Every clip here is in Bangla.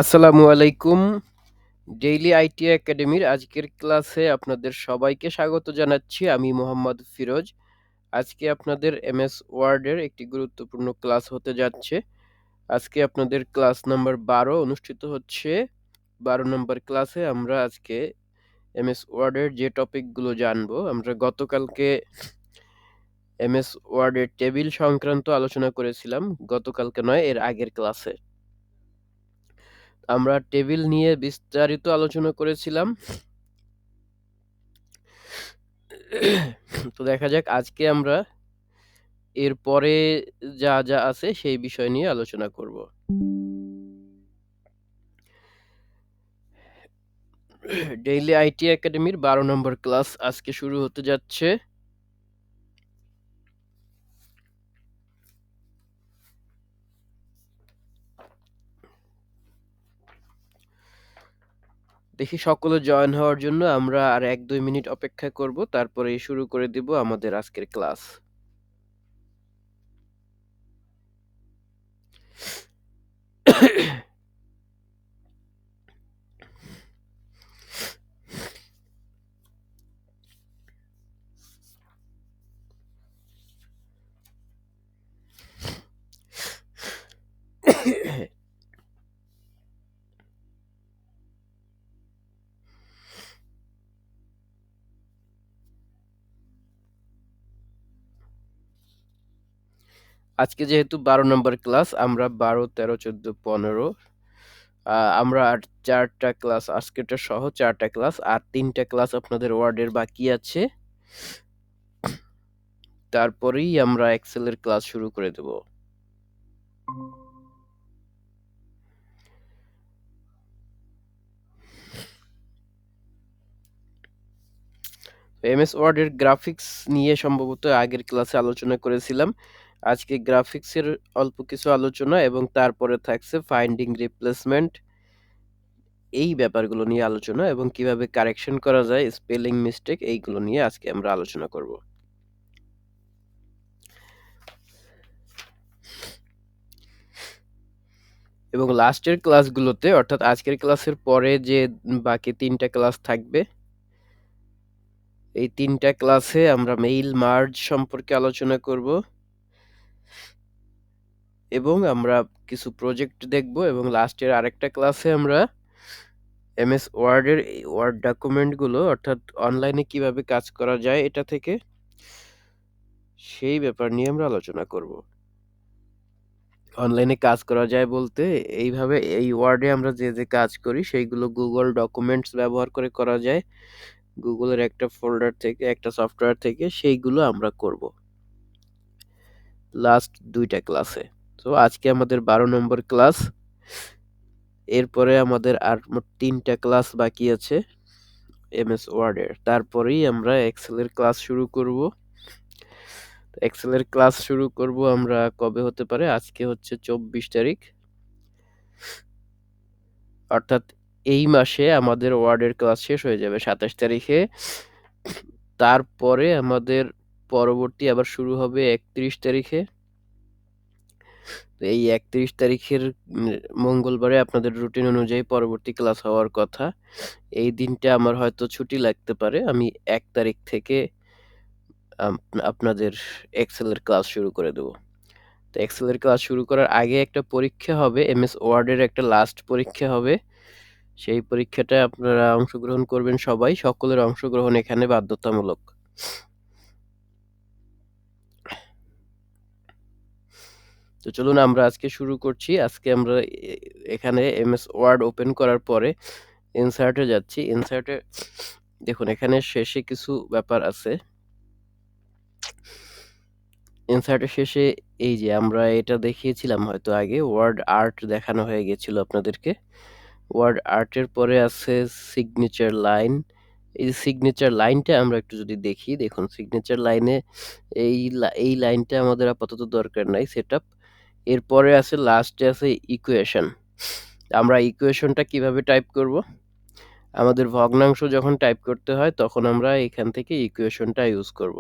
আসসালামু আলাইকুম। ডেইলি আইটি একাডেমির আজকের ক্লাসে আপনাদের সবাইকে স্বাগত জানাচ্ছি। আমি মোহাম্মদ ফিরোজ। আজকে আপনাদের এমএস ওয়ার্ডের একটি গুরুত্বপূর্ণ ক্লাস হতে যাচ্ছে। আজকে আপনাদের ক্লাস নাম্বার 12 অনুষ্ঠিত হচ্ছে। 12 নম্বর ক্লাসে আমরা আজকে এমএস ওয়ার্ডের যে টপিকগুলো জানবো, আমরা গতকালকে এমএস ওয়ার্ডের টেবিল সংক্রান্ত আলোচনা করেছিলাম। গতকালকে নয়, এর আগের ক্লাসে। আমরা টেবিল নিয়ে বিস্তারিত আলোচনা করেছিলাম। তো দেখা যাক আজকে আমরা এর পরে যা যা আছে সেই বিষয় নিয়ে আলোচনা করব। ডেইলি আইটি একাডেমির 12 নম্বর ক্লাস আজকে শুরু হতে যাচ্ছে। দেখি সকলে জয়েন হওয়ার জন্য আমরা আর 1-2 মিনিট অপেক্ষা করব, তারপরে শুরু করে দিব আমাদের আজকের ক্লাস। আজকে যেহেতু 12 নম্বর ক্লাস, আমরা 12, 13, 14, 15 আমরা আর 4টা ক্লাস, আজকেরটা সহ 4টা ক্লাস আর 3টা ক্লাস আপনাদের ওয়ার্ডের বাকি আছে। তারপরেই আমরা এক্সেলের ক্লাস শুরু করে দেব। এমএস ওয়ার্ডের গ্রাফিক্স নিয়ে সম্ভবত আগের ক্লাসে আলোচনা করেছিলাম। আজকে গ্রাফিক্সের অল্প কিছু আলোচনা এবং তারপরে থাকছে ফাইন্ডিং রিপ্লেসমেন্ট, এই ব্যাপারগুলো নিয়ে আলোচনা এবং কিভাবে কারেকশন করা যায়, স্পেলিং মিস্টেক, এইগুলো নিয়ে আজকে আমরা আলোচনা করব। এবং লাস্টের ক্লাসগুলোতে, অর্থাৎ আজকের ক্লাসের পরে যে বাকি 3টা ক্লাস থাকবে, এই 3টা ক্লাসে আমরা মেইল মার্জ সম্পর্কে আলোচনা করব এবং আমরা কিছু প্রজেক্ট দেখব এবং লাস্টের আরেকটা ক্লাসে আমরা এমএস ওয়ার্ডের এই ওয়ার্ড ডকুমেন্টগুলো, অর্থাৎ অনলাইনে কিভাবে কাজ করা যায় এটা থেকে, সেই ব্যাপার নিয়ে আমরা আলোচনা করব। অনলাইনে কাজ করা যায় বলতে এইভাবে, এই ওয়ার্ডে আমরা যে যে কাজ করি সেইগুলো গুগল ডকুমেন্টস ব্যবহার করে করা যায়। গুগলের একটা ফোল্ডার থেকে, একটা সফটওয়্যার থেকে সেইগুলো আমরা করব লাস্ট 2টা ক্লাসে। তো আজকে আমাদের 12 নম্বর ক্লাস। এরপরে আমাদের আর মোট 3টা ক্লাস বাকি আছে এমএস ওয়ার্ডের। তারপরেই আমরা এক্সেলের ক্লাস শুরু করব। এক্সেলের ক্লাস শুরু করব আমরা কবে হতে পারে? আজকে হচ্ছে 24 তারিখ, অর্থাৎ এই মাসে আমাদের ওয়ার্ডের ক্লাস শেষ হয়ে যাবে 27 তারিখে। তারপরে আমাদের পরবর্তী আবার শুরু হবে 31 তারিখে। এই 31 তারিখের মঙ্গলবারে আপনাদের রুটিন অনুযায়ী পরবর্তী ক্লাস হওয়ার কথা। এই দিনটা আমার হয়তো ছুটি লাগতে পারে। আমি 1 তারিখ থেকে আপনাদের এক্সেলের ক্লাস শুরু করে দেব। তো এক্সেলের ক্লাস শুরু করার আগে একটা পরীক্ষা হবে, এমএস ওয়ার্ডের একটা লাস্ট পরীক্ষা হবে। সেই পরীক্ষাটায় আপনারা অংশগ্রহণ করবেন সবাই। সকলের অংশগ্রহণ এখানে বাধ্যতামূলক। তো চলুন আমরা আজকে শুরু করছি। আজকে আমরা এখানে এমএস ওয়ার্ড ওপেন করার পরে ইনসার্টে যাচ্ছি। ইনসার্টে দেখুন, এখানে শেষে কিছু ব্যাপার আছে। ইনসার্টের শেষে এই যে আমরা এটা দেখিয়েছিলাম হয়তো আগে, ওয়ার্ড আর্ট দেখানো হয়ে গেছিল আপনাদেরকে। ওয়ার্ড আর্টের পরে আছে সিগনেচার লাইন। এই সিগনেচার লাইনটা আমরা একটু যদি দেখি, দেখুন সিগনেচার লাইনে এই লাইনটা আমাদের আপাতত দরকার নাই, সেটআপ। এরপরে আছে লাস্টে আছে ইকুয়েশন। আমরা ইকুয়েশনটা কিভাবে টাইপ করব? আমাদের ভগ্নাংশ যখন টাইপ করতে হয় তখন আমরা এখান থেকে ইকুয়েশনটা ইউজ করব।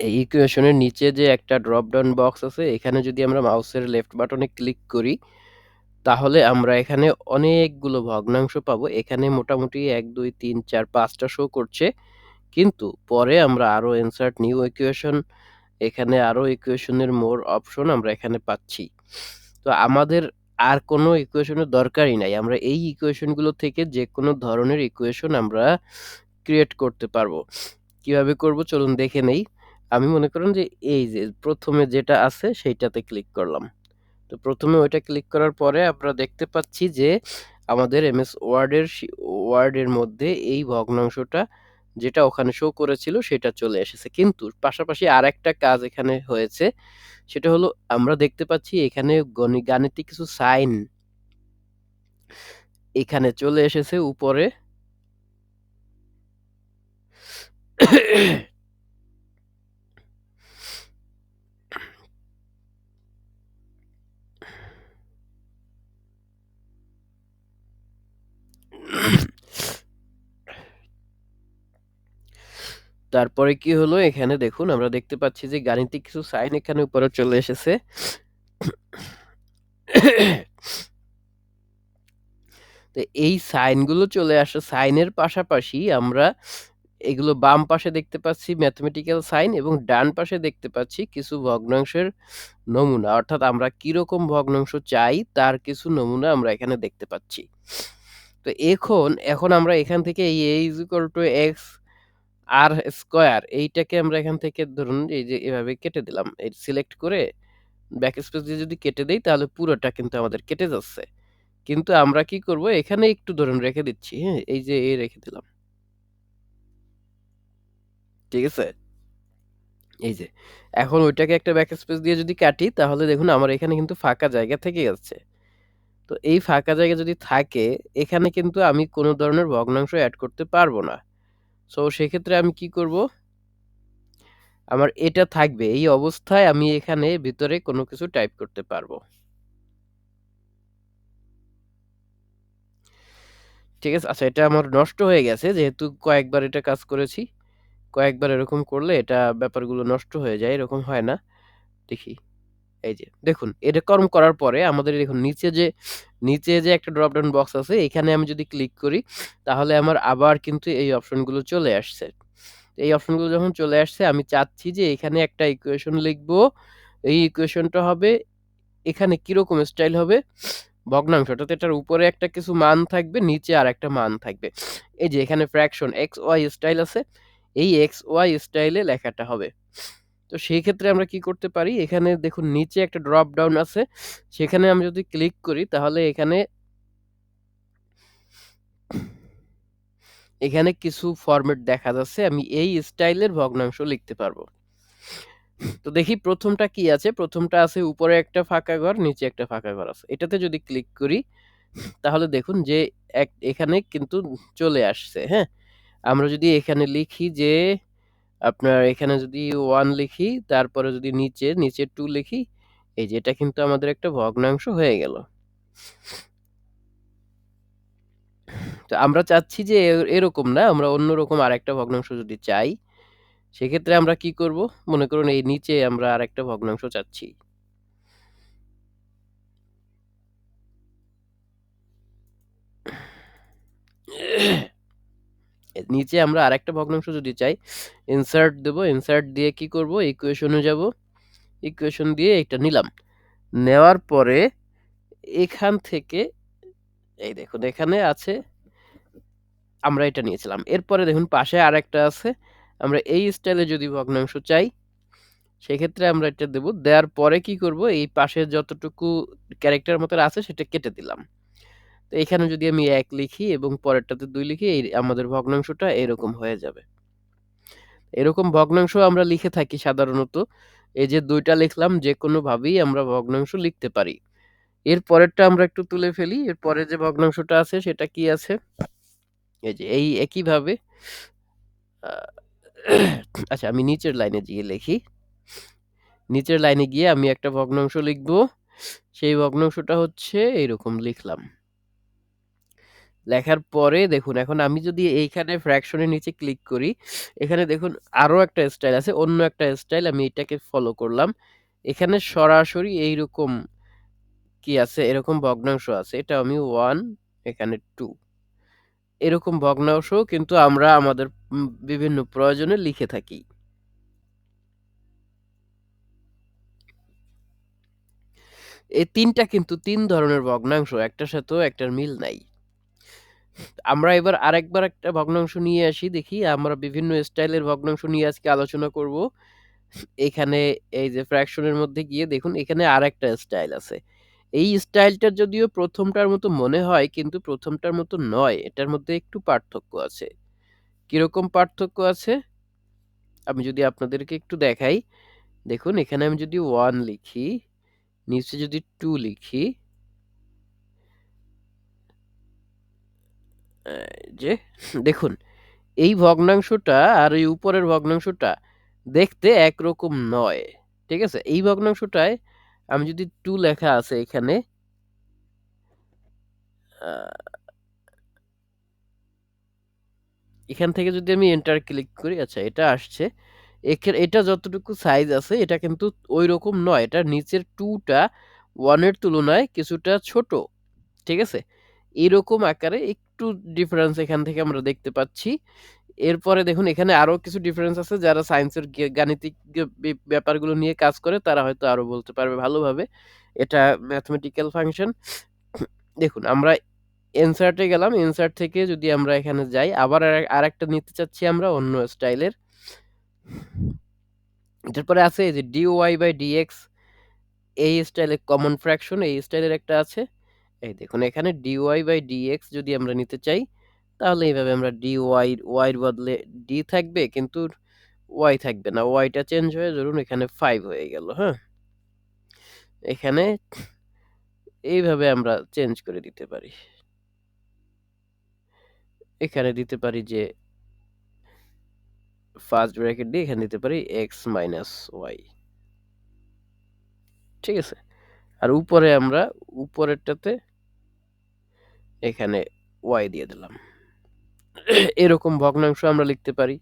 এই ইকুয়েশনের নিচে যে একটা ড্রপ ডাউন বক্স আছে, এখানে যদি আমরা মাউসের লেফট বাটনে ক্লিক করি তাহলে আমরা এখানে অনেকগুলো ভগ্নাংশ পাবো। এখানে মোটামুটি ১, ২, ৩, ৪, ৫ টা শো করছে। কিন্তু পরে আমরা আরো ইনসার্ট নিউ ইকুয়েশন, এখানে আরো ইকুয়েশনের মোর অপশন আমরা এখানে পাচ্ছি। তো আমাদের আর কোনো ইকুয়েশনের দরকারই নাই। আমরা এই ইকুয়েশনগুলো থেকে যেকোনো ধরনের ইকুয়েশন আমরা ক্রিয়েট করতে পারবো। কিভাবে করব চলুন দেখে নেই। আমি মনে করেন যে এই যে ১ম এ যেটা আছে সেইটাতে ক্লিক করলাম। তো ১ম এ ওইটা ক্লিক করার পরে আমরা দেখতে পাচ্ছি যে আমাদের এমএস ওয়ার্ডের মধ্যে এই ভগ্নাংশটা যেটা ওখানে শো করেছিল সেটা চলে এসেছে। কিন্তু পাশাপাশি আরেকটা কাজ এখানে হয়েছে। সেটা হলো আমরা দেখতে পাচ্ছি এখানে গাণিতিক কিছু সাইন এখানে চলে এসেছে উপরে। তারপরে কি হলো এখানে দেখুন আমরা দেখতে পাচ্ছি যে গাণিতিক কিছু সাইন এখানে উপরে চলে এসেছে। তো এই সাইনগুলো চলে আসে, সাইনের পাশাপাশি আমরা এগুলো বাম পাশে দেখতে পাচ্ছি ম্যাথমেটিক্যাল সাইন এবং ডান পাশে দেখতে পাচ্ছি কিছু ভগ্নাংশের নমুনা, অর্থাৎ আমরা কিরকম ভগ্নাংশ চাই তার কিছু নমুনা আমরা এখানে দেখতে পাচ্ছি। তো এখন আমরা এখান থেকে এই a is equal to x r square এইটাকে আমরা এখান থেকে ধরুন এই যে এভাবে কেটে দিলাম, এই সিলেক্ট করে ব্যাক স্পেস দিয়ে যদি কেটে দেই তাহলে পুরোটা কিন্তু আমাদের কেটে যাচ্ছে। কিন্তু আমরা কি করব এখানে একটু ধরুন রেখে দিচ্ছি, হ্যাঁ এই যে এ রেখে দিলাম, ঠিক আছে। এই যে এখন ওইটাকে একটা ব্যাক স্পেস দিয়ে যদি কাটি তাহলে দেখুন আমার এখানে কিন্তু ফাঁকা জায়গা থেকে যাচ্ছে। তো এই ফাঁকা জায়গা যদি থাকে এখানে কিন্তু আমি কোনো ধরনের ভগ্নাংশ অ্যাড করতে পারবো না। সো সেক্ষেত্রে আমি কি করব, আমার এটা থাকবে এই অবস্থায় আমি এখানে ভিতরে কোনো কিছু টাইপ করতে পারবো। ঠিক আছে, আচ্ছা এটা আমার নষ্ট হয়ে গেছে যেহেতু কয়েকবার এটা কাজ করেছি। কয়েকবার এরকম করলে এটা ব্যাপারগুলো নষ্ট হয়ে যায়, এরকম হয় না। দেখি, এই যে দেখুন এরকম করার পরে আমাদের দেখুন নিচে যে একটা ড্রপ ডাউন বক্স আছে এখানে আমি যদি ক্লিক করি তাহলে আমার আবার কিন্তু এই অপশনগুলো চলে আসছে। এই অপশনগুলো যখন চলে আসছে আমি চাচ্ছি যে এখানে একটা ইকুয়েশন লিখবো। এই ইকুয়েশনটা হবে এখানে কিরকম স্টাইল হবে, ভগ্নাংশ অর্থাৎ এটার উপরে একটা কিছু মান থাকবে, নিচে আর একটা মান থাকবে। এই যে এখানে ফ্র্যাকশন এক্স ওয়াই স্টাইল আছে, এই এক্স ওয়াই স্টাইলে লেখাটা হবে। তো সেই ক্ষেত্রে আমরা কি করতে পারি, এখানে দেখুন নিচে একটা ড্রপ ডাউন আছে, সেখানে আমি যদি ক্লিক করি তাহলে এখানে এখানে কিছু ফরম্যাট দেখা যাচ্ছে, আমি এই স্টাইলের ভগ্নাংশ লিখতে পারবো। তো দেখি প্রথমটা কি আছে, প্রথমটা আছে উপরে একটা ফাঁকা ঘর নিচে একটা ফাঁকা ঘর আছে, এটাতে যদি ক্লিক করি তাহলে দেখুন যে এখানে কিন্তু চলে আসছে। হ্যাঁ, আমরা যদি এখানে লিখি যে আপনার এখানে যদি 1 লিখি তারপরে যদি নিচে 2 লিখি, এই যে এটা কিন্তু আমাদের একটা ভগ্নাংশ হয়ে গেল। তো আমরা চাচ্ছি যে এরকম না, আমরা অন্যরকম আরেকটা ভগ্নাংশ যদি চাই সেক্ষেত্রে আমরা কি করব, মনে করুন এই নিচে আমরা আরেকটা ভগ্নাংশ চাচ্ছি। নিচে আমরা আরেকটা ভগ্নাংশ যদি চাই ইনসার্ট দেব, ইনসার্ট দিয়ে কি করব ইকুয়েশনে যাব, ইকুয়েশন দিয়ে এটা নিলাম, নেওয়ার পরে এখান থেকে এই দেখুন এখানে আছে আমরা এটা নিয়েছিলাম। এরপরে দেখুন পাশে আরেকটা আছে, আমরা এই স্টাইলে যদি ভগ্নাংশ চাই সেক্ষেত্রে আমরা এটা দেব, দেওয়ার পরে কি করব এই পাশে যতটুকু ক্যারেক্টার মতো আছে সেটা কেটে দিলাম। তো এখানে যদি আমি ১ লিখি এবং পরেরটাতে ২ লিখি এই আমাদের ভগ্নাংশটা এরকম হয়ে যাবে। এরকম ভগ্নাংশ আমরা লিখে থাকি সাধারণত। এই যে ২ টা লিখলাম যেকোনোভাবেই আমরা ভগ্নাংশ লিখতে পারি। এর পরেরটা আমরা একটু তুলে ফেলি। এর পরে যে ভগ্নাংশটা আছে সেটা কি আছে? এই যে এই একইভাবে আ আচ্ছা আমি নিচের লাইনে গিয়ে লিখি। নিচের লাইনে গিয়ে আমি একটা ভগ্নাংশ লিখব। সেই ভগ্নাংশটা হচ্ছে এইরকম লিখলাম। লেখার পরে দেখুন এখন আমি যদি এইখানে ফ্র্যাকশন এর নিচে ক্লিক করি, এখানে দেখুন আরো একটা স্টাইল আছে, অন্য একটা স্টাইল আমি এটাকে ফলো করলাম। এখানে সরাসরি এইরকম কি আছে, এরকম ভগ্নাংশ আছে। এটা আমি 1, এখানে 2, এরকম ভগ্নাংশ কিন্তু আমরা আমাদের বিভিন্ন প্রয়োজনে লিখে থাকি। এই তিনটা কিন্তু তিন ধরনের ভগ্নাংশ, একটার সাথেও একটার মিল নাই। আমরা এবার আরেকবার একটা ভগ্নাংশ নিয়ে আসি, দেখি আমরা বিভিন্ন স্টাইলের ভগ্নাংশ নিয়ে আজকে আলোচনা করব। এখানে এই যে ফ্র্যাকশনের মধ্যে গিয়ে দেখুন এখানে আরেকটা স্টাইল আছে। এই স্টাইলটা যদিও প্রথমটার মতো মনে হয় কিন্তু প্রথমটার মতো নয়, এটার মধ্যে একটু পার্থক্য আছে। কিরকম পার্থক্য আছে আমি যদি আপনাদেরকে একটু দেখাই, দেখুন এখানে আমি যদি 1 লিখি, নিচে যদি 2 লিখি, যে দেখুন এই ভগ্নাংশটা আর এই উপরের ভগ্নাংশটা দেখতে একরকম নয়। ঠিক আছে, এই ভগ্নাংশটায় আমি যদি 2 লেখা আছে এখানে, এখান থেকে যদি আমি এন্টার ক্লিক করি, আচ্ছা এটা আসছে। এটা যতটুকু সাইজ আছে এটা কিন্তু ওই রকম নয়, এটা নিচের 2টা 1 এর তুলনায় কিছুটা ছোট। ঠিক আছে, এরকম আকারে একটু ডিফারেন্স এখান থেকে আমরা দেখতে পাচ্ছি। এরপরে দেখুন এখানে আরো কিছু ডিফারেন্স আছে, যারা সায়েন্সের গাণিতিক ব্যাপারগুলো নিয়ে কাজ করে তারা হয়তো আরো বলতে পারবে ভালোভাবে। এটা ম্যাথমেটিক্যাল ফাংশন। দেখুন আমরা ইনসার্টে গেলাম, ইনসার্ট থেকে যদি আমরা এখানে যাই, আবার আরেকটা নিতে চাচ্ছি আমরা অন্য স্টাইলের। এরপরে আছে এই যে dy/dx, এই স্টাইলে কমন ফ্র্যাকশন, এই স্টাইলের একটা আছে। এই দেখুন এখানে dy/dx যদি আমরা নিতে চাই তাহলে এইভাবে আমরা y এর বদলে d থাকবে কিন্তু y থাকবে না, yটা চেঞ্জ হয়ে ধরুন এখানে 5 হয়ে গেল। হ্যাঁ, এখানে এইভাবে আমরা চেঞ্জ করে দিতে পারি। এখানে দিতে পারি যে ফার্স্ট ব্র্যাকেট দিয়ে এখানে দিতে পারি x মাইনাস ওয়াই। ঠিক আছে, আর উপরে আমরা উপরেরটাতে এখানে ওয়াই দিয়ে দিলাম। এরকম ভগ্নাংশ আমরা লিখতে পারি।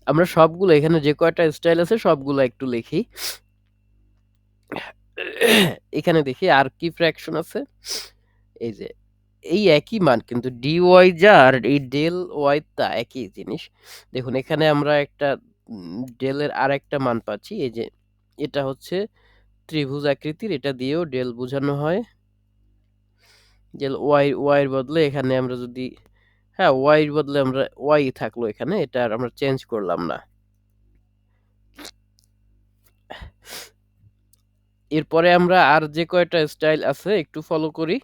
আমরা সবগুলো এখানে যে কয়টা স্টাইল আছে সবগুলো একটু লিখি। এখানে দেখি আর কি ফ্র্যাকশন আছে। এই যে এই একই মান কিন্তু ডি ওয়াই যা আর এই ডেল ওয়াই তা একই জিনিস। দেখুন এখানে আমরা একটা ডেলের আর একটা মান পাচ্ছি, এই যে এটা হচ্ছে ত্রিভুজ আকৃতির, এটা দিয়েও ডেল বোঝানো হয়। ডেল ওয়াই এর বদলে এখানে আমরা যদি, হ্যাঁ ওয়াই এর বদলে আমরা ওয়াই থাকলো এখানে, এটা আর আমরা চেঞ্জ করলাম না। এরপরে আমরা আর যে কয়টা স্টাইল আছে একটু ফলো করি।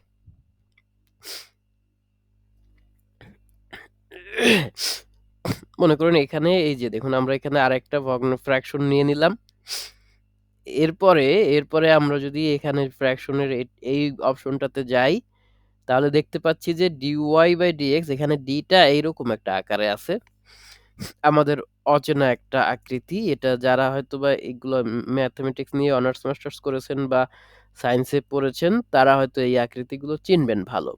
মনে করুন এখানে এই যে দেখুন আমরা এখানে আরেকটা ভগ্ন ফ্র্যাকশন নিয়ে নিলাম। এরপরে এরপরে আমরা যদি এখানে ফ্র্যাকশনের এই অপশনটাতে যাই তাহলে দেখতে পাচ্ছি যে dy/dx, এখানে ডিটা এইরকম একটা আকারে আছে, আমাদের অচেনা একটা আকৃতি। এটা যারা হয়তোবা এগুলো ম্যাথমেটিক্স নিয়ে অনার্স মাস্টার্স করেছেন বা সায়েন্সে পড়েছেন তারা হয়তো এই আকৃতিগুলো চিনবেন ভালো।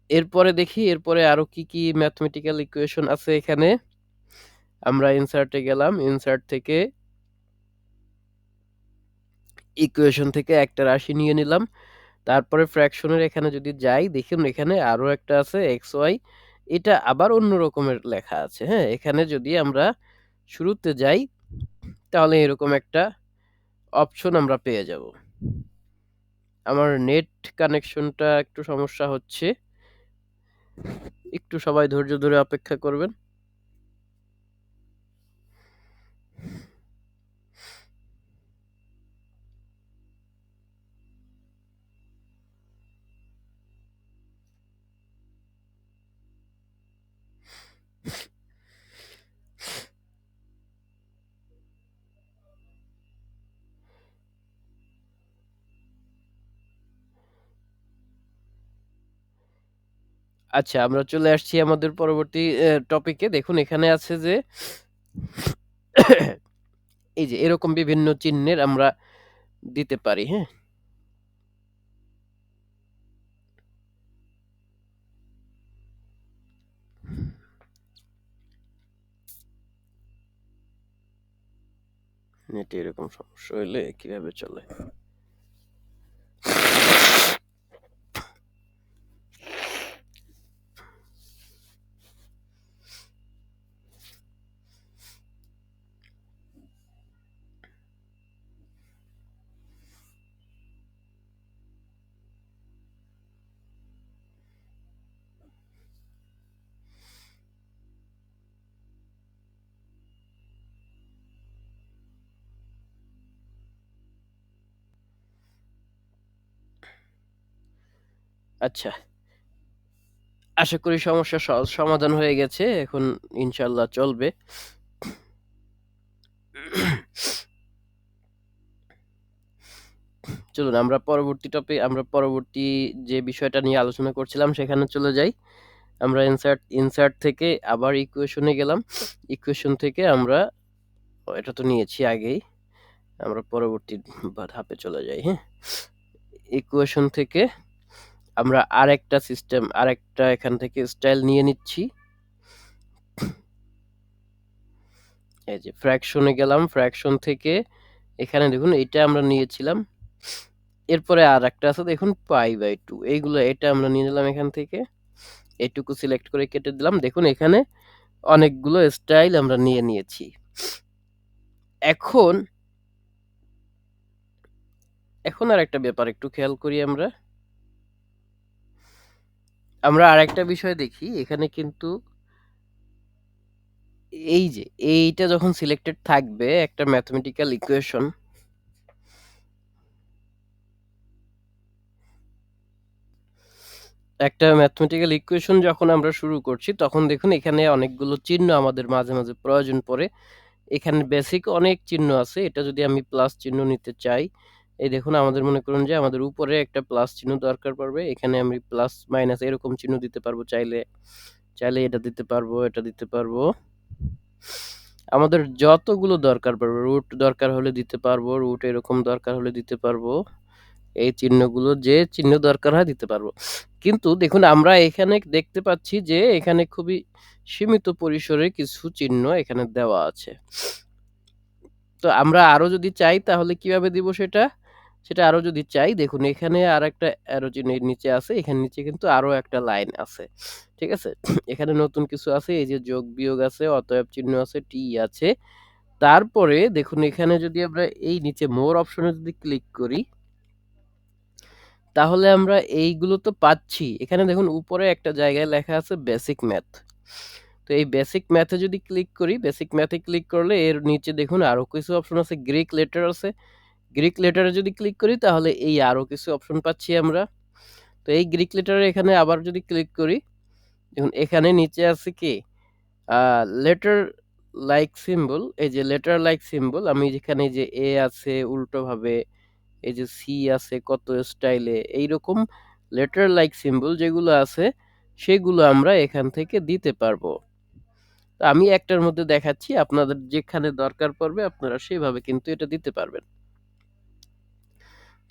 এরপরে দেখি এরপরে আরো কি কি ম্যাথমেটিক্যাল ইকুয়েশন আছে এখানে। আমরা ইনসার্টে গেলাম, ইনসার্ট থেকে ইকুয়েশন থেকে একটা রাশি নিয়ে নিলাম। তারপরে ফ্র্যাকশনের এখানে যদি যাই দেখুন এখানে আরো একটা আছে এক্স ওয়াই, এটা আবার অন্য রকমের লেখা আছে। হ্যাঁ, এখানে যদি আমরা শুরুতে যাই তাহলে এরকম একটা অপশন আমরা পেয়ে যাব। আমার নেট কানেকশনটা একটু সমস্যা হচ্ছে, একটু সবাই ধৈর্য ধরে অপেক্ষা করবেন। আচ্ছা, আমরা চলে আসছি আমাদের পরবর্তী টপিকে। দেখুন এখানে আছে যে এই যে এরকম বিভিন্ন চিহ্নের আমরা দিতে পারি। হ্যাঁ, নেটে এরকম সমস্যা হইলে কিভাবে চলে? আচ্ছা, আশা করি সমস্যার সহজ সমাধান হয়ে গেছে। এখন ইনশাআল্লাহ চলবে। চলুন আমরা পরবর্তী যে বিষয়টা নিয়ে আলোচনা করছিলাম সেখানে চলে যাই। আমরা ইনসার্ট থেকে আবার ইকুয়েশনে গেলাম। ইকুয়েশন থেকে আমরা এটা তো নিয়েছি আগেই। আমরা পরবর্তী ধাপে চলে যাই, হ্যাঁ? ইকুয়েশন থেকে আমরা আরেকটা এখান থেকে স্টাইল নিয়ে নিচ্ছি। এই যে ফ্র্যাকশনে গেলাম, ফ্র্যাকশন থেকে এখানে দেখুন এটা আমরা নিয়েছিলাম। এরপরে আর একটা আছে দেখুন π/2, এটা আমরা নিয়ে নিলাম এখান থেকে। এটুকু সিলেক্ট করে কেটে দিলাম। দেখুন এখানে অনেকগুলো স্টাইল আমরা নিয়ে নিয়েছি। এখন আর একটা ব্যাপার একটু খেয়াল করি আমরা আরেকটা বিষয় দেখি। এখানে কিন্তু এই যে এইটা যখন সিলেক্টেড থাকবে একটা ম্যাথমেটিক্যাল ইকুয়েশন, যখন আমরা শুরু করছি তখন দেখুন এখানে অনেকগুলো চিহ্ন আমাদের মাঝে মাঝে প্রয়োজন পড়ে। এখানে বেসিক অনেক চিহ্ন আছে। এটা যদি আমি প্লাস চিহ্ন নিতে চাই, এই দেখুন আমাদের মনে করুন যে আমাদের উপরে একটা প্লাস চিহ্ন দরকার পড়বে। এখানে আমি প্লাস মাইনাস এরকম চিহ্ন দিতে পারবো চাইলে। এটা দিতে পারবো, এটা দিতে পারবো। আমাদের যতগুলো দরকার পড়বে, রুট দরকার হলে দিতে পারবো, রুট এরকম দরকার হলে দিতে পারবো। এই চিহ্নগুলো যে চিহ্ন দরকার হয় দিতে পারবো। কিন্তু দেখুন আমরা এখানে দেখতে পাচ্ছি যে এখানে খুবই সীমিত পরিসরে কিছু চিহ্ন এখানে দেওয়া আছে। তো আমরা আরো যদি চাই তাহলে কিভাবে দিব সেটা? সেটা আরো যদি চাই দেখুন এখানে আরেকটা অ্যারো চিহ্ন এর নিচে আছে। এখানে নিচে কিন্তু আরো একটা লাইন আছে। ঠিক আছে? এখানে নতুন কিছু আছে। এই যে যোগ বিয়োগ আছে, অতএব চিহ্ন আছে, টি আছে। তারপরে দেখুন এখানে যদি আমরা এই নিচে মোর অপশনে যদি ক্লিক করি, তাহলে আমরা এইগুলো তো পাচ্ছি। এখানে দেখুন উপরে একটা জায়গায় লেখা আছে বেসিক ম্যাথ। তো এই বেসিক ম্যাথে যদি ক্লিক করি, বেসিক ম্যাথে ক্লিক করলে এর নিচে দেখুন আরো কিছু অপশন আছে, গ্রিক লেটার আছে। গ্রিক লেটারে যদি ক্লিক করি তাহলে এই আরো কিছু অপশন পাচ্ছি আমরা। তো এই গ্রিক লেটারে এখানে আবার যদি ক্লিক করি, দেখুন এখানে নিচে আছে কি লেটার লাইক সিম্বল। এই যে লেটার লাইক সিম্বল, আমি যেখানে যে এ আছে উল্টো ভাবে, এই যে সি আছে কত স্টাইলে, এইরকম লেটার লাইক সিম্বল যেগুলো আছে সেগুলো আমরা এখান থেকে দিতে পারবো। তো আমি একটার মধ্যে দেখাচ্ছি, আপনাদের যেখানে দরকার পড়বে আপনারা সেভাবে কিন্তু এটা দিতে পারবেন।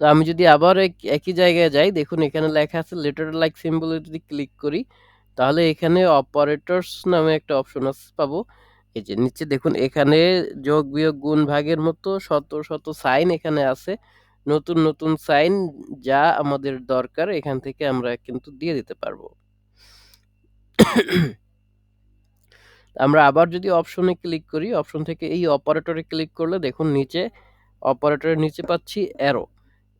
তো আমি যদি আবার একই জায়গায় যাই, দেখুন এখানে লেখা আছে লেটার লাইক সিম্বলে যদি ক্লিক করি তাহলে এখানে অপারেটরস নামে একটা অপশন আছে পাবো। এই যে নিচে দেখুন এখানে যোগ বিয়োগ গুণ ভাগের মতো শত শত সাইন এখানে আছে, নতুন নতুন সাইন, যা আমাদের দরকার এখান থেকে আমরা কিন্তু দিয়ে দিতে পারবো। আমরা আবার যদি অপশনে ক্লিক করি, অপশন থেকে এই অপারেটরে ক্লিক করলে দেখুন নিচে অপারেটরের নিচে পাচ্ছি অ্যারো।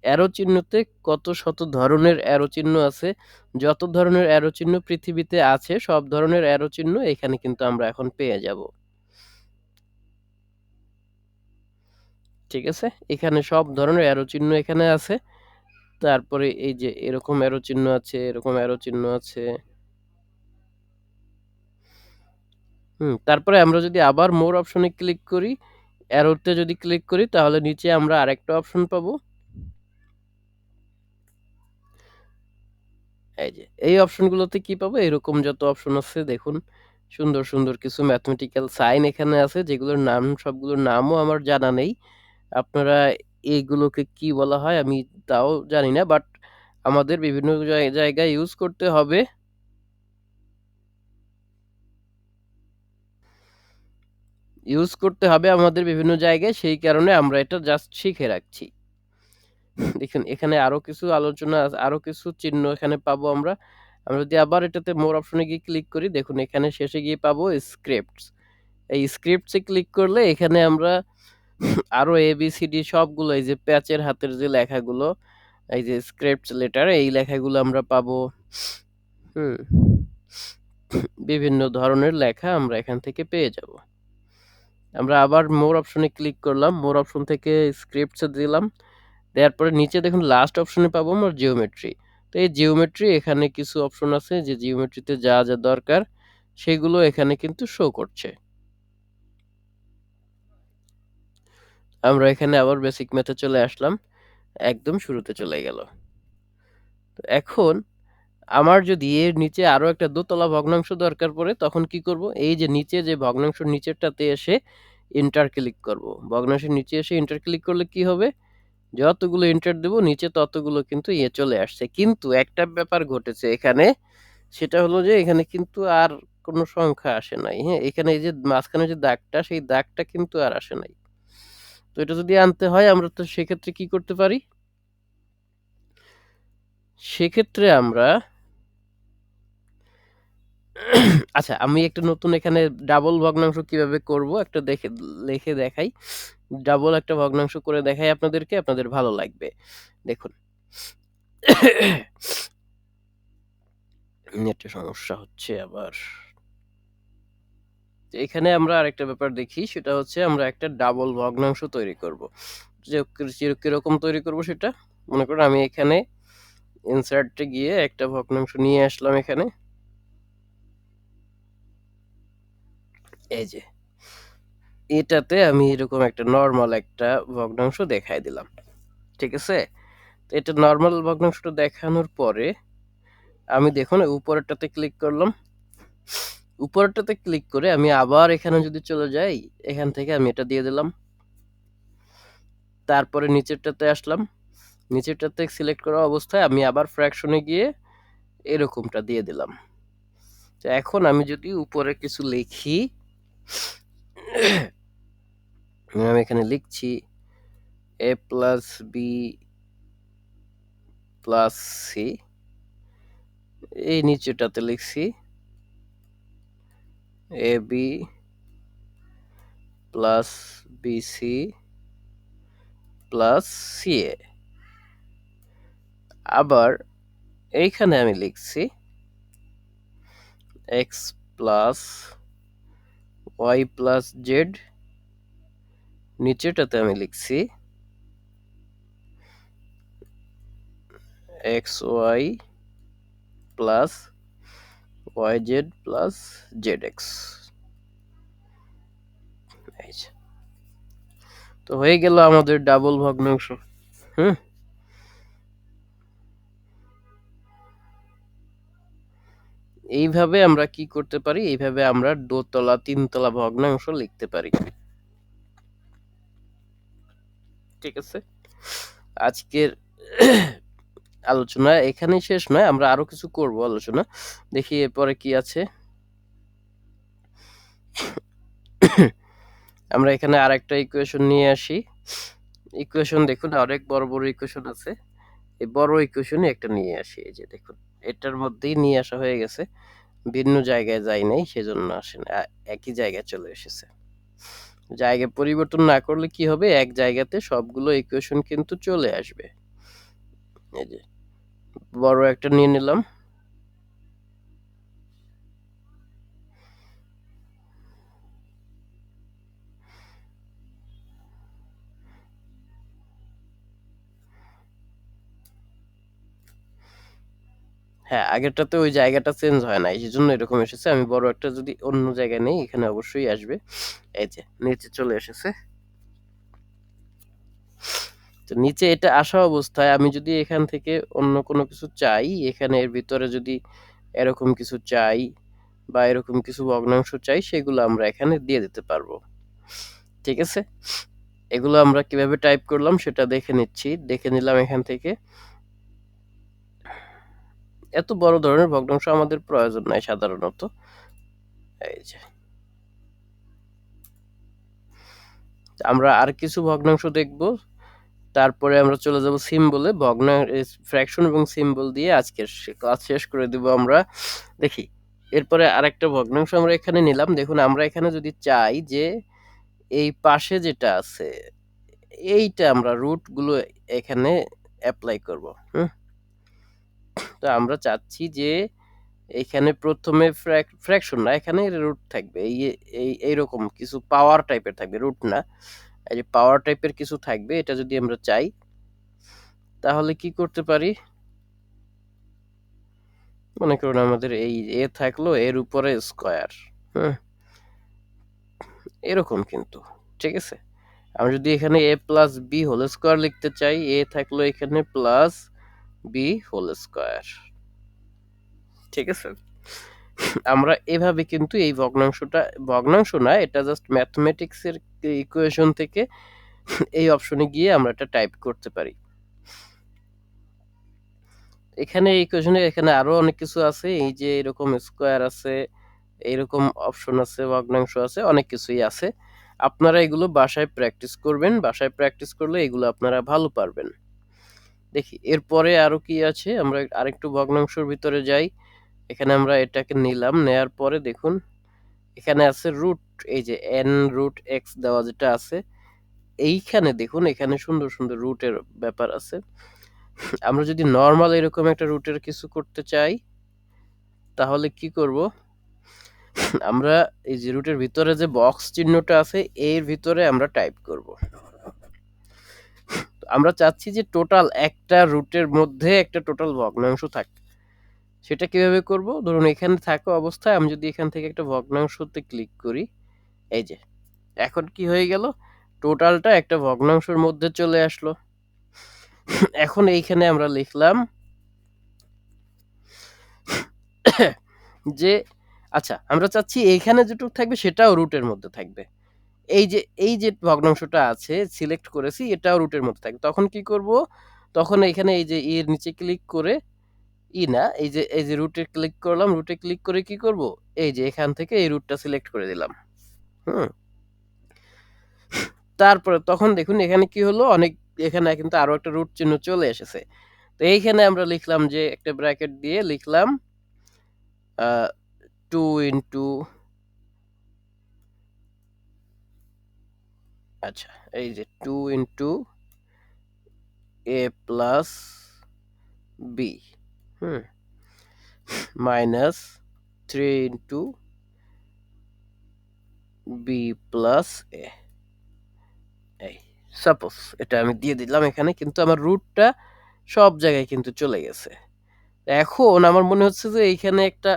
অ্যারো চিহ্নতে কত শত ধরনের অ্যারো চিহ্ন আছে। যত ধরনের অ্যারো চিহ্ন পৃথিবীতে আছে সব ধরনের অ্যারো চিহ্ন এখানে কিন্তু আমরা এখন পেয়ে যাব। ঠিক আছে? এখানে সব ধরনের অ্যারো চিহ্ন এখানে আছে। তারপরে এই যে এরকম অ্যারো চিহ্ন আছে, এরকম অ্যারো চিহ্ন আছে। তারপরে আমরা যদি আবার মোর অপশনে ক্লিক করি, অ্যারোতে যদি ক্লিক করি তাহলে নিচে আমরা আরেকটা অপশন পাবো। এই যে এই অপশনগুলোতে কি পাবো, এরকম যত অপশন আছে দেখুন সুন্দর সুন্দর কিছু ম্যাথমেটিক্যাল সাইন এখানে আছে, যেগুলোর নাম সবগুলোর নামও আমার জানা নেই। আপনারা এইগুলোকে কি বলা হয় আমি তাও জানি না, বাট আমাদের বিভিন্ন জায়গায় ইউজ করতে হবে। ইউজ করতে হবে আমাদের বিভিন্ন জায়গায়, সেই কারণে আমরা এটা জাস্ট শিখে রাখছি। দেখুন এখানে আরো কিছু আলোচনা আরো কিছু চিহ্ন এখানে পাবো আমরা। আমরা যদি আবার এটাতে মোর অপশনে গিয়ে ক্লিক করি, দেখুন এখানে শেষে গিয়ে পাবো স্ক্রিপ্টস। এই স্ক্রিপ্টস এ ক্লিক করলে এখানে আমরা আরো এবিসিডি সবগুলো, এই যে প্যাচের হাতের যে লেখাগুলো, এই যে স্ক্রিপ্টস লেটার, এই লেখাগুলো আমরা পাবো। হুম, বিভিন্ন ধরনের লেখা আমরা এখান থেকে পেয়ে যাব। আমরা আবার মোর অপশনে ক্লিক করলাম, মোর অপশন থেকে স্ক্রিপ্টস দিলাম, দেওয়ার পরে নিচে দেখুন লাস্ট অপশনে পাবো আমরা জিওমেট্রি। তো এই জিওমেট্রি এখানে কিছু অপশন আছে, যে জিওমেট্রিতে যা যা দরকার সেগুলো এখানে কিন্তু শো করছে। আমরা এখানে আবার বেসিক ম্যাথে চলে আসলাম, একদম শুরুতে চলে গেল। তো এখন আমার যদি এর নিচে আরো একটা দোতলা ভগ্নাংশ দরকার পড়ে, তখন কি করব? এই যে নিচে যে ভগ্নাংশ নিচেরটাতে এসে এন্টার ক্লিক করব। ভগ্নাংশের নিচে এসে এন্টার ক্লিক করলে কি হবে? যতগুলো এন্টার দেব নিচে ততগুলো কিন্তু চলে আসছে। কিন্তু একটা ব্যাপার ঘটেছে এখানে, সেটা হলো যে এখানে কিন্তু আর কোনো সংখ্যা আসে নাই। হ্যাঁ, এখানে এই যে মাঝখানে যে দাগটা, সেই দাগটা কিন্তু আর আসে নাই। তো এটা যদি আনতে হয়, আমরা তো সেক্ষেত্রে কি করতে পারি? সেক্ষেত্রে আমরা আচ্ছা, আমি একটা নতুন এখানে ডাবল ভগ্নাংশ কিভাবে করব একটা লিখে দেখাই। ডাবল একটা ভগ্নাংশ করে দেখাই আপনাদেরকে, আপনাদের ভালো লাগবে। দেখুন নেটের সমস্যা হচ্ছে আবার। এখানে আমরা আরেকটা ব্যাপার দেখি, সেটা হচ্ছে আমরা একটা ডাবল ভগ্নাংশ তৈরি করব। যে কিরকম তৈরি করব সেটা মনে করুন, আমি এখানে ইনসার্টে গিয়ে একটা ভগ্নাংশ নিয়ে আসলাম এখানে, এই যে এটাতে আমি এরকম একটা নর্মাল একটা ভগ্নাংশ দেখাই দিলাম। ঠিক আছে? তো এটা নর্মাল ভগ্নাংশটা দেখানোর পরে আমি দেখুন উপরেরটাতে ক্লিক করলাম। উপরেরটাতে ক্লিক করে আমি আবার এখানে যদি চলে যাই, এখান থেকে আমি এটা দিয়ে দিলাম। তারপরে নিচেরটাতে আসলাম, নিচেরটাতে সিলেক্ট করা অবস্থায় আমি আবার ফ্র্যাকশনে গিয়ে এরকমটা দিয়ে দিলাম। তো এখন আমি যদি উপরে কিছু লিখি, আমি এখানে লিখছি a plus B plus C, এই নিচেটাতে লিখছি A B plus BC plus CA. আবার এইখানে আমি লিখছি X plus Y plus Z, নিচেটাতে আমি লিখছি X Y plus Y Z plus Z X. তো হয়ে গেল আমাদের ডাবল ভগ্নাংশ। হুম, এইভাবে আমরা কি করতে পারি? এইভাবে আমরা দোতলা তিনতলা ভগ্নাংশ লিখতে পারি। ঠিক আছে, আজকের আলোচনা এখানেই শেষ নয়, আমরা আরো কিছু করব আলোচনা। দেখি এরপরে কি আছে। আমরা এখানে আরেকটা ইকুয়েশন নিয়ে আসি। ইকুয়েশন দেখুন, অনেক বড় বড় ইকুয়েশন আছে। এই বড় ইকুয়েশনে একটা নিয়ে আসি, এই যে দেখুন এটার মধ্যেই নিয়ে আসা হয়ে গেছে, ভিন্ন জায়গায় যাই নাই, সেজন্য আসে না, একই জায়গায় চলে এসেছে। জায়গা পরিবর্তন না করলে কি হবে? এক জায়গাতে সবগুলো ইকুয়েশন কিন্তু চলে আসবে। এই যে বড় একটা নিয়ে নিলাম। হ্যাঁ, আগেরটাতে ওই জায়গাটা চেঞ্জ হয় নাই, সেজন্য এরকম এসেছে। আমি বড় একটা যদি অন্য জায়গায় নেই, এখানে অবশ্যই আসবে। এই যে নিচে চলে এসেছে। তো নিচে এটা আসা অবস্থায় আমি যদি এখান থেকে অন্য কোনো কিছু চাই, এখানে এর ভিতরে যদি এরকম কিছু চাই বা এরকম কিছু ভগ্নাংশ চাই, সেগুলো আমরা এখানে দিয়ে দিতে পারবো। ঠিক আছে, এগুলো আমরা কিভাবে টাইপ করলাম সেটা দেখে নিচ্ছি, দেখে নিলাম এখান থেকে। এত বড় ধরনের ভগ্নাংশ আমাদের প্রয়োজন নাই সাধারণত। এই যে আমরা আর কিছু ভগ্নাংশ দেখব, তারপরে আমরা চলে যাব সিম্বলে। ফ্র্যাকশন এবং সিম্বল দিয়ে আজকের ক্লাস শেষ করে দিব আমরা। দেখি এরপরে আরেকটা ভগ্নাংশ আমরা এখানে নিলাম। দেখুন আমরা এখানে যদি চাই যে এই পাশে যেটা আছে এইটা আমরা রুট গুলো এখানে অ্যাপ্লাই করব। তো আমরা চাচ্ছি যে এখানে প্রথমে ফ্র্যাকশন না, এখানে রুট থাকবে, এইরকম কিছু পাওয়ার টাইপের থাকবে, রুট না, এই যে পাওয়ার টাইপের কিছু থাকবে। এটা যদি আমরা চাই তাহলে কি করতে পারি, মনে করুন আমাদের এই এ থাকলো, এর উপরে স্কয়ার, হ্যাঁ এরকম কিন্তু, ঠিক আছে। আমরা যদি এখানে এ প্লাস বি হোল স্কয়ার লিখতে চাই, এ থাকলো এখানে প্লাস বি হোল স্কয়ার, ঠিক আছে। আমরা এভাবে কিন্তু এই ভগ্নাংশটা, ভগ্নাংশ না, এটা জাস্ট ম্যাথমেটিক্স এর ইকুয়েশন থেকে এই অপশনে গিয়ে আমরা এটা টাইপ করতে পারি। এখানে এই ইকুয়েশনে এখানে আরো অনেক কিছু আছে, এই যে এরকম স্কয়ার আছে, এইরকম অপশন আছে, ভগ্নাংশ আছে, অনেক কিছুই আছে। আপনারা এগুলো বাসায় প্র্যাকটিস করবেন, বাসায় প্র্যাকটিস করলে এগুলো আপনারা ভালো পারবেন। দেখি এরপরে আরো কি আছে, আমরা আরেকটু ভগ্নাংশের ভিতরে যাই। এখানে আমরা এটাকে নিলাম, নেয়ার পরে দেখুন এখানে আছে রুট, এই যে এন রুট এক্স দেওয়া যেটা আছে, এইখানে দেখুন এখানে সুন্দর সুন্দর রুটের ব্যাপার আছে। আমরা যদি নর্মাল এরকম একটা রুটের কিছু করতে চাই তাহলে কি করব, আমরা এই যে রুটের ভিতরে যে বক্স চিহ্নটা আছে এর ভিতরে আমরা টাইপ করব। আমরা চাচ্ছি যে টোটাল একটা রুটের মধ্যে একটা টোটাল ভগ্নাংশ থাকে। সেটা কিভাবে করব, ধরুন এখানে থাকা অবস্থায় আমি যদি এখান থেকে একটা ভগ্নাংশতে ক্লিক করি, এই যে এখন কি হয়ে গেল, টোটালটা একটা ভগ্নাংশের মধ্যে চলে আসলো। এখন এইখানে আমরা লিখলাম যে আচ্ছা আমরা চাচ্ছি এইখানে যেটুকু থাকবে সেটাও রুটের মধ্যে থাকবে। এই যে ভগ্নাংশটা আছে সিলেক্ট করেছি এটাও রুটের মধ্যে থাকবে। তখন কি করব, তখন এখানে এই যে এর নিচে ক্লিক করে, না এই যে রুটে ক্লিক করলাম, রুটে ক্লিক করে কি করব, এই যে এখান থেকে এই রুটটা সিলেক্ট করে দিলাম। হুম, তারপরে তখন দেখুন এখানে কি হলো, অনেক এখানে কিন্তু আরো একটা রুট চিহ্ন চলে এসেছে। তো এইখানে আমরা লিখলাম যে একটা ব্র্যাকেট দিয়ে লিখলাম 2 ইন্টু, আচ্ছা এই যে 2 ইন্টু এ প্লাস বি, হুম, মাইনাস 3 ইন্টু বি প্লাস এ। এই সাপোজ এটা আমি দিয়ে দিলাম এখানে, কিন্তু আমার রুটটা সব জায়গায় কিন্তু চলে গেছে। এখন আমার মনে হচ্ছে যে এইখানে একটা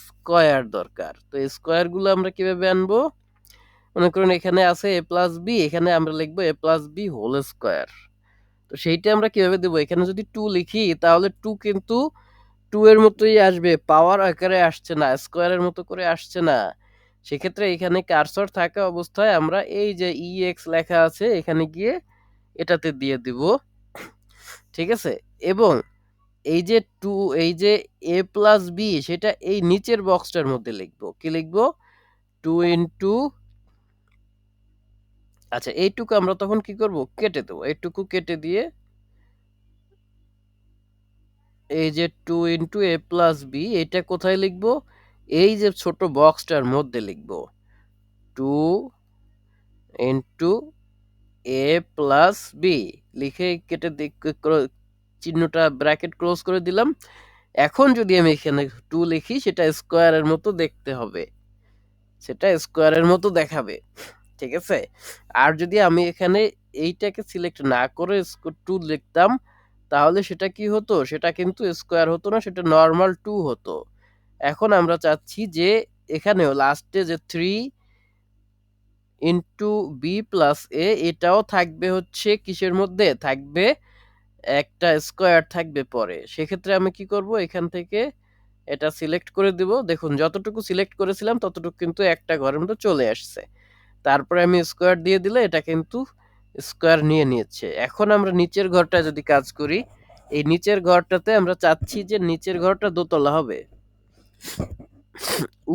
স্কয়ার দরকার। তো এই স্কয়ার গুলো আমরা কিভাবে আনবো, মনে করুন এখানে আছে এ প্লাস বি, এখানে আমরা লিখবো এ প্লাস বি হোল স্কয়ার। তো সেইটা আমরা কিভাবে দেবো, এখানে যদি 2 লিখি তাহলে 2 কিন্তু 2 এর মতোই আসবে, পাওয়ার আকারে আসছে না, স্কয়ারের মতো করে আসছে না। সেক্ষেত্রে এখানে কার্সর থাকা অবস্থায় আমরা এই যে ex লেখা আছে এখানে গিয়ে এটাতে দিয়ে দিব, ঠিক আছে। এবং এই যে 2, এই যে a প্লাস বি সেটা এই নিচের বক্সটার মধ্যে লিখবো, কি লিখবো, 2 ইন্টু, আচ্ছা এইটুকু আমরা তখন কি করব, কেটে দেবো, এইটুকু কেটে দিয়ে এই যে 2 ইন্টু এ প্লাস বি এটা কোথায় লিখবো, এই যে ছোট বক্সটার মধ্যে লিখবো 2 ইন্টু এ প্লাস বি, লিখে কেটে চিহ্নটা ব্র্যাকেট ক্লোজ করে দিলাম। এখন যদি আমি এখানে 2 লিখি সেটা স্কোয়ারের মতো দেখতে হবে, সেটা স্কোয়ারের মতো দেখাবে, ঠিক আছে। আর যদি আমি এখানে এইটাকে সিলেক্ট না করে 2 লিখতাম তাহলে সেটা কি হতো, সেটা কিন্তু স্কোয়ার হতো না, সেটা নর্মাল 2 হতো। এখন আমরা চাচ্ছি যে এখানেও লাস্টে যে 3 ইন্টু বি প্লাস এ এটাও থাকবে হচ্ছে কিসের মধ্যে থাকবে, একটা স্কোয়ার থাকবে পরে। সেক্ষেত্রে আমি কি করব, এখান থেকে এটা সিলেক্ট করে দিব, দেখুন যতটুকু সিলেক্ট করেছিলাম ততটুকু কিন্তু একটা ঘরের মধ্যে চলে আসছে। তারপরে আমি স্কোয়ার দিয়ে দিলে এটা কিন্তু স্কোয়ার নিয়ে নিচ্ছে। এখন আমরা নিচের ঘরটা যদি কাজ করি, এই নিচের ঘরটাতে আমরা চাচ্ছি যে নিচের ঘরটা দোতলা হবে,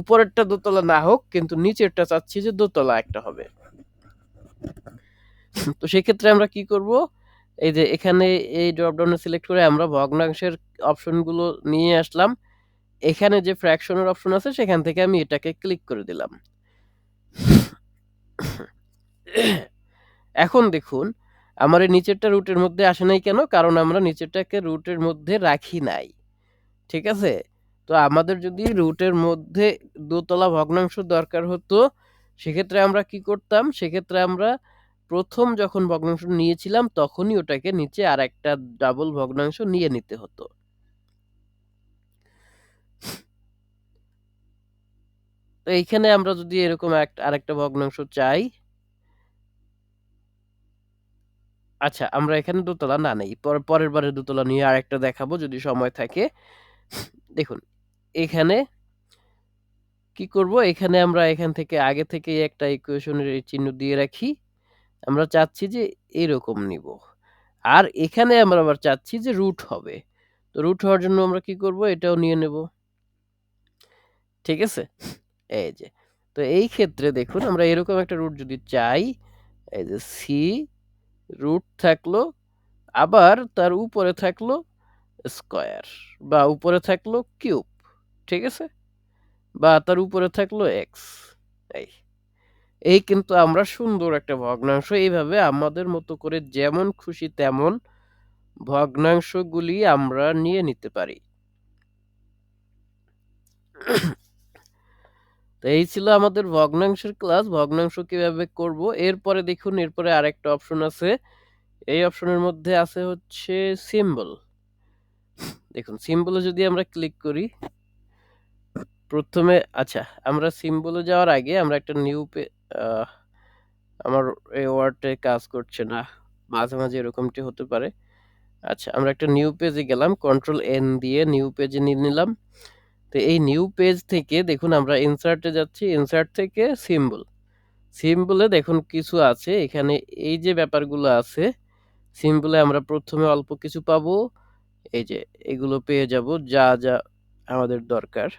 উপরেরটা দোতলা না হোক কিন্তু নিচেরটা চাচ্ছি যে দোতলা একটা হবে। তো সেক্ষেত্রে আমরা কি করব, এই যে এখানে এই ড্রপ ডাউনে সিলেক্ট করে আমরা ভগ্নাংশের অপশনগুলো নিয়ে আসলাম। এখানে যে ফ্র্যাকশনের অপশন আছে সেখান থেকে আমি এটাকে ক্লিক করে দিলাম। এখন দেখুন আমার এই নিচেরটা রুটের মধ্যে আসে নাই কেন, কারণ আমরা নিচেরটাকে রুটের মধ্যে রাখি নাই। ঠিক আছে, তো আমাদের যদি রুটের মধ্যে দোতলা ভগ্নাংশ দরকার হতো সেক্ষেত্রে আমরা কি করতাম, সেক্ষেত্রে আমরা প্রথম যখন ভগ্নাংশ নিয়েছিলাম তখনই ওটাকে নিচে আর একটা ডাবল ভগ্নাংশ নিয়ে নিতে হতো। তো এইখানে আমরা যদি এরকম আরেকটা ভগ্নাংশ চাই, আচ্ছা আমরা এখানে দোতলা না নেই, পরের বারে দোতলা নিয়ে আরেকটা দেখাবো যদি সময় থাকে। দেখুন এখানে কি করব, এখানে আমরা এখান থেকে আগে থেকে একটা ইকুয়েশনের চিহ্ন দিয়ে রাখি। আমরা চাচ্ছি যে এরকম নিব, আর এখানে আমরা আবার চাচ্ছি যে রুট হবে। তো রুট হওয়ার জন্য আমরা কি করব, এটাও নিয়ে নেব। ঠিক আছে, এই যে, তো এই ক্ষেত্রে দেখুন আমরা এরকম একটা রুট যদি চাই, এই যে সি রুট থাকলো, আবার তার উপরে থাকলো স্কয়ার, বা উপরে থাকলো কিউব। ঠিক আছে, বা তার উপরে থাকলো এক্স। এই এই কিন্তু আমরা সুন্দর একটা ভগ্নাংশ এইভাবে আমাদের মতো করে যেমন খুশি তেমন ভগ্নাংশগুলি আমরা নিয়ে নিতে পারি। তো এই ছিল আমাদের ভগ্নাংশের ক্লাস, ভগ্নাংশ কিভাবে করব। এরপরে দেখুন এরপরে আরেকটা অপশন আছে, এই অপশনের মধ্যে আছে হচ্ছে সিম্বল। দেখুন সিম্বলে যদি আমরা ক্লিক করি প্রথমে, আচ্ছা আমরা সিম্বলে যাওয়ার আগে আমরা একটা নিউ আমার এই ওয়ার্ডে কাজ করছে না, মাঝে মাঝে এরকমটি হতে পারে। আচ্ছা আমরা একটা নিউ পেজে গেলাম, কন্ট্রোল এন দিয়ে নিউ পেজে নিয়ে নিলাম। তো এই নিউ পেজ থেকে দেখুন আমরা ইনসার্টে যাচ্ছি, ইনসার্ট থেকে সিম্বল, সিম্বলে দেখুন কিছু আছে এখানে, এই যে ব্যাপারগুলো আছে সিম্বলে আমরা প্রথমে অল্প কিছু পাবো, এই যে এগুলো পেয়ে যাব যা যা আমাদের দরকার।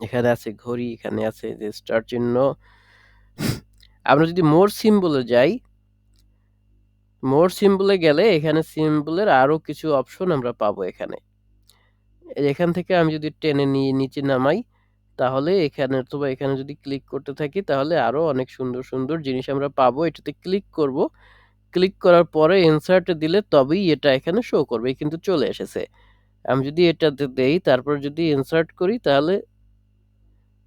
এখানে আছে ঘড়ি, এখানে আছে যে স্টার চিহ্ন। আমরা যদি মোর সিম্বলে যাই, মোর সিম্বলে গেলে এখানে সিম্বলের আরো কিছু অপশন আমরা পাবো। এখানে এখান থেকে আমি যদি টেনে নিয়ে নিচে নামাই তাহলে এখানে, অথবা এখানে যদি ক্লিক করতে থাকি তাহলে আরো অনেক সুন্দর সুন্দর জিনিস আমরা পাবো। এটাতে ক্লিক করব, ক্লিক করার পরে ইনসার্টে দিলে তবেই এটা এখানে শো করবে, কিন্তু চলে এসেছে। আমি যদি এটাতে দেই তারপর যদি ইনসার্ট করি তাহলে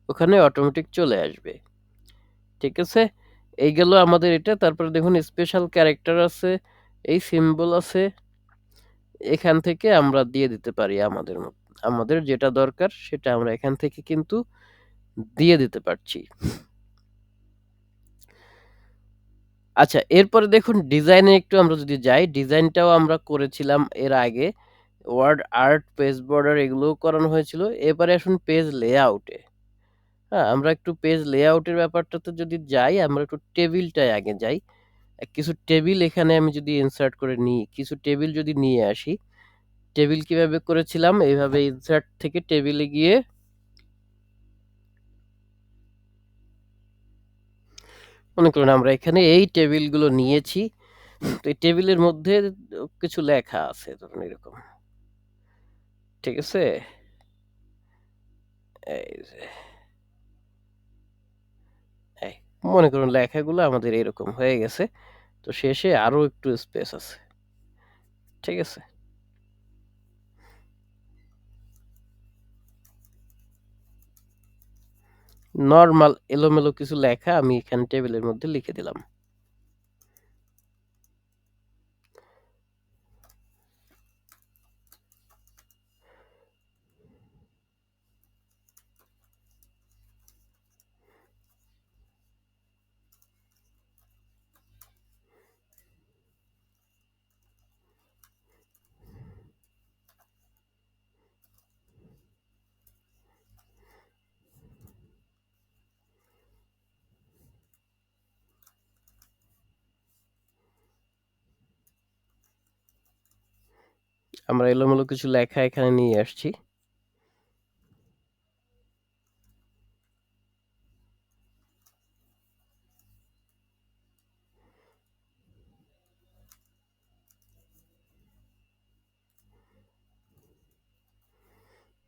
ওখানে অটোমেটিক চলে আসবে। ঠিক আছে, এই গেল আমাদের এটা। তারপরে দেখুন স্পেশাল ক্যারেক্টার আছে, এই সিম্বল আছে, এখান থেকে আমরা দিয়ে দিতে পারি আমাদের আমাদের যেটা দরকার সেটা আমরা এখান থেকে কিন্তু দিয়ে দিতে পারছি। আচ্ছা এরপরে দেখুন ডিজাইনে একটু আমরা যদি যাই, ডিজাইনটাও আমরা করেছিলাম এর আগে, ওয়ার্ড আর্ট, পেজ বর্ডার এগুলোও করানো হয়েছিল। এবারে আসুন পেজ লেআউটে। হ্যাঁ আমরা একটু পেজ লেআউটের ব্যাপারটাতে যদি যাই, আমরা একটু টেবিলটায় আগে যাই। কিছু টেবিল এখানে আমি যদি ইনসার্ট করে নিই, কিছু টেবিল যদি নিয়ে আসি, টেবিল কিভাবে করেছিলাম, এইভাবে ইনসার্ট থেকে টেবিলে গিয়ে মনে করুন আমরা এখানে এই টেবিলগুলো নিয়েছি। তো এই টেবিলের মধ্যে কিছু লেখা আছে ধরুন এরকম। ঠিক আছে, এই যে এই মনে করুন লেখাগুলো আমাদের এরকম হয়ে গেছে। তো শেষে আরো একটু স্পেস আছে। ঠিক আছে, নরমাল এলোমেলো কিছু লেখা আমি এখানে টেবিলের মধ্যে লিখে দিলাম। আমরা এলোমেলো কিছু লেখা এখানে নিয়ে আসছি।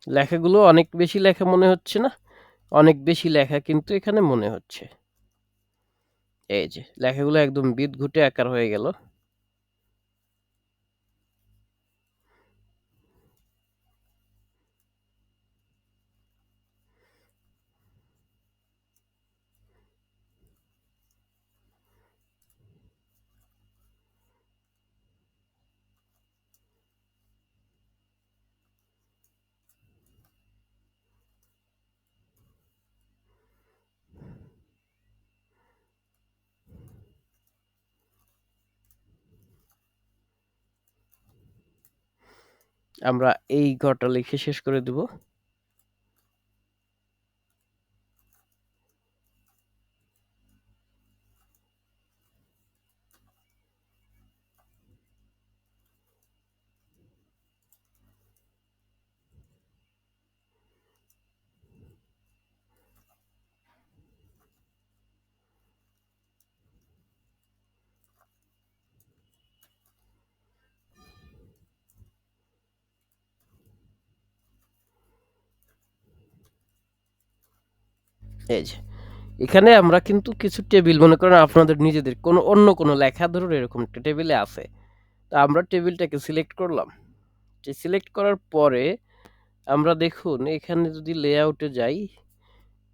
লেখাগুলো অনেক বেশি লেখা মনে হচ্ছে না? অনেক বেশি লেখা কিন্তু এখানে মনে হচ্ছে। এই যে লেখাগুলো একদম বিদঘুটে আকার হয়ে গেল। আমরা এই ঘরটা লিখে শেষ করে দেব। এই যে এখানে আমরা কিন্তু কিছু টেবিল মনে করেন আপনাদের নিজেদের কোনো অন্য কোনো লেখা ধরুন এরকম একটা টেবিলে আছে। তো আমরা টেবিলটাকে সিলেক্ট করলাম। সিলেক্ট করার পরে আমরা দেখুন এখানে যদি লেআউটে যাই,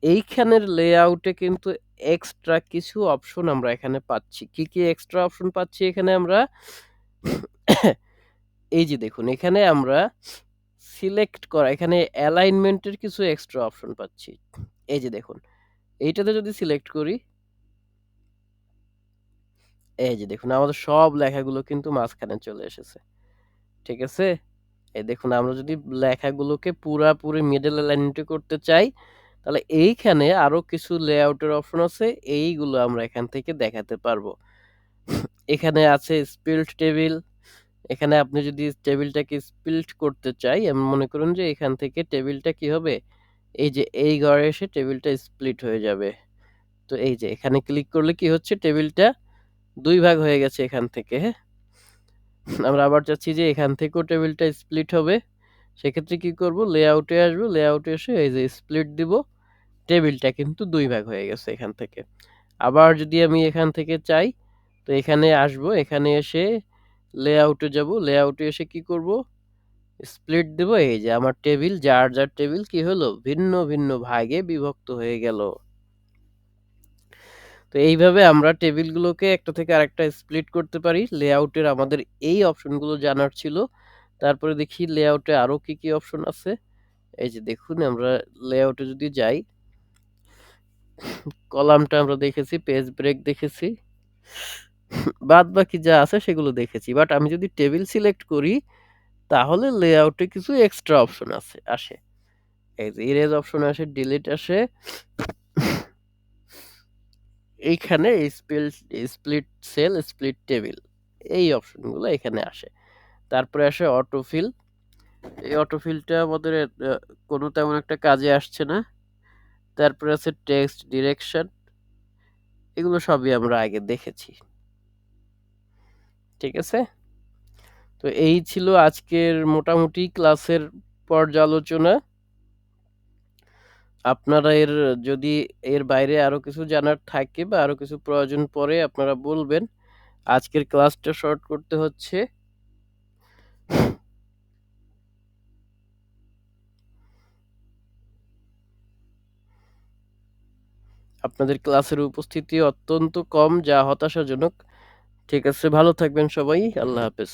এইখানের লেআউটে কিন্তু এক্সট্রা কিছু অপশন আমরা এখানে পাচ্ছি। কি কি এক্সট্রা অপশন পাচ্ছি এখানে আমরা? এই যে দেখুন এখানে আমরা সিলেক্ট করা, এখানে অ্যালাইনমেন্টের কিছু এক্সট্রা অপশন পাচ্ছি। এই যে দেখুন এইটাতে যদি সিলেক্ট করি, এই যে দেখুন আমাদের সব লেখাগুলো কিন্তু মাঝখানে চলে এসেছে। ঠিক আছে? এই দেখুন আমরা যদি লেখাগুলোকে পুরাপুরি মিডল অ্যালাইনমেন্ট করতে চাই, তাহলে এইখানে আরো কিছু লেআউটের অপশন আছে, এইগুলো আমরা এখান থেকে দেখাতে পারবো। এখানে আছে স্পিল্ট টেবিল। এখানে আপনি যদি টেবিলটাকে স্প্লিট করতে চাই, আমি মনে করুন যে এখান থেকে টেবিলটা কি হবে, এই যে এই ঘরে এসে টেবিলটা স্প্লিট হয়ে যাবে। তো এই যে এখানে ক্লিক করলে কি হচ্ছে, টেবিলটা দুই ভাগ হয়ে গেছে এখান থেকে। হ্যাঁ, আমরা আবার চাচ্ছি যে এখান থেকেও টেবিলটা স্প্লিট হবে। সেক্ষেত্রে কি করব, লেআউটে আসবো, লেআউটে এসে এই যে স্প্লিট দিব, টেবিলটা কিন্তু দুই ভাগ হয়ে গেছে এখান থেকে। আবার যদি আমি এখান থেকে চাই, তো এখানে আসবো, এখানে এসে লেআউটে যাব, লেআউটে এসে কি করব, স্প্লিট দেব, এই যে আমার টেবিল, যার যার টেবিল কি হলো, ভিন্ন ভিন্ন ভাগে বিভক্ত হয়ে গেল। তো এইভাবে আমরা টেবিলগুলোকে একটা থেকে আরেকটা স্প্লিট করতে পারি। লেআউটের আমাদের এই অপশনগুলো জানার ছিল। তারপরে দেখি লেআউটে আরো কি কি অপশন আছে। এই যে দেখুন আমরা লেআউটে যদি যাই, কলামটা আমরা দেখেছি, পেজ ব্রেক দেখেছি, বাদ বাকি যা আছে সেগুলো দেখেছি। বাট আমি যদি টেবিল সিলেক্ট করি, তাহলে লেআউটে কিছু এক্সট্রা অপশন আছে আসে। এই যে ইরেজ অপশন আসে, ডিলিট আসে, এইখানে স্প্লিট সেল, স্প্লিট টেবিল, এই অপশনগুলো এখানে আসে। তারপরে আসে অটোফিল। এই অটোফিলটা আমাদের কোনো তেমন একটা কাজে আসছে না। তারপরে আছে টেক্সট ডিরেকশন, এগুলো সবই আমরা আগে দেখেছি। ঠিক আছে? তো এই ছিল আজকের মোটামুটি ক্লাসের পর্যালোচনা। আপনারা যদি এর বাইরে আরো কিছু জানার থাকে বা আরো কিছু প্রয়োজন পড়ে আপনারা বলবেন। আজকের ক্লাসটা শর্ট করতে হচ্ছে। আপনাদের ক্লাসের উপস্থিতি অত্যন্ত কম, যা হতাশাজনক। ঠিক আছে, ভালো থাকবেন সবাই। আল্লাহ হাফেজ।